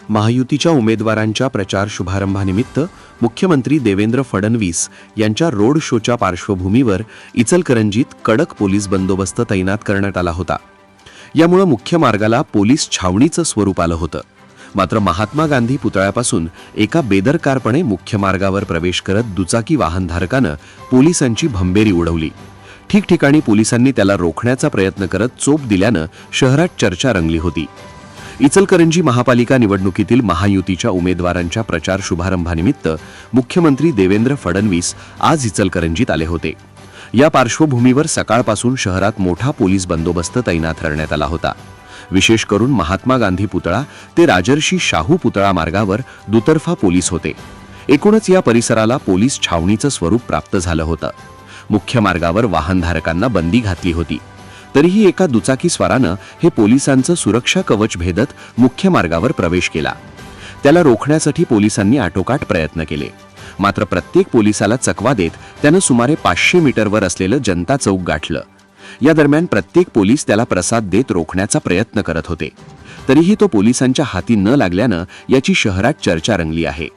महायुतीच्या उमेदवारांच्या प्रचार शुभारंभानिमित्त मुख्यमंत्री देवेंद्र फडणवीस यांच्या रोड शोच्या पार्श्वभूमीवर इचलकरंजीत कडक पोलीस बंदोबस्त तैनात करण्यात आला होता। यामुळे मुख्य मार्गाला पोलीस छावणीचं स्वरूप आलं होतं। मात्र महात्मा गांधी पुतळ्यापासून एका बेदरकारपणे मुख्य मार्गावर प्रवेश करत दुचाकी वाहनधारकानं पोलिसांची भंबेरी उडवली। ठिकठिकाणी पोलिसांनी त्याला रोखण्याचा प्रयत्न करत चोप दिल्यानं शहरात चर्चा रंगली होती। इचलकरंजी महापालिका निवडणुकीतील महायुतीच्या उमेदवारांच्या प्रचार शुभारंभानिमित्त मुख्यमंत्री देवेंद्र फडणवीस आज इचलकरंजीत आले होते। या पार्श्वभूमीवर सकाळपासून शहरात मोठा पोलीस बंदोबस्त तैनात करण्यात आला होता। विशेष करून महात्मा गांधी पुतळा ते राजर्षी शाहू पुतळा मार्गावर दुतर्फा पोलीस होते। एकूणच या परिसराला पोलीस छावणीचं स्वरूप प्राप्त झालं होतं। मुख्य मार्गावर वाहनधारकांना बंदी घातली होती। तरीही एका दुचाकीस्वारानं हे पोलिसांचं सुरक्षा कवच भेदत मुख्य मार्गावर प्रवेश केला। त्याला रोखण्यासाठी पोलिसांनी आटोकाट प्रयत्न केले। मात्र प्रत्येक पोलिसाला चकवा देत त्यानं सुमारे 500 मीटरवर असलेलं जनता चौक गाठलं। या दरम्यान प्रत्येक पोलीस त्याला प्रसाद देत रोखण्याचा प्रयत्न करत होते। तरीही तो पोलिसांच्या हाती न लागल्यानं याची शहरात चर्चा रंगली आहे।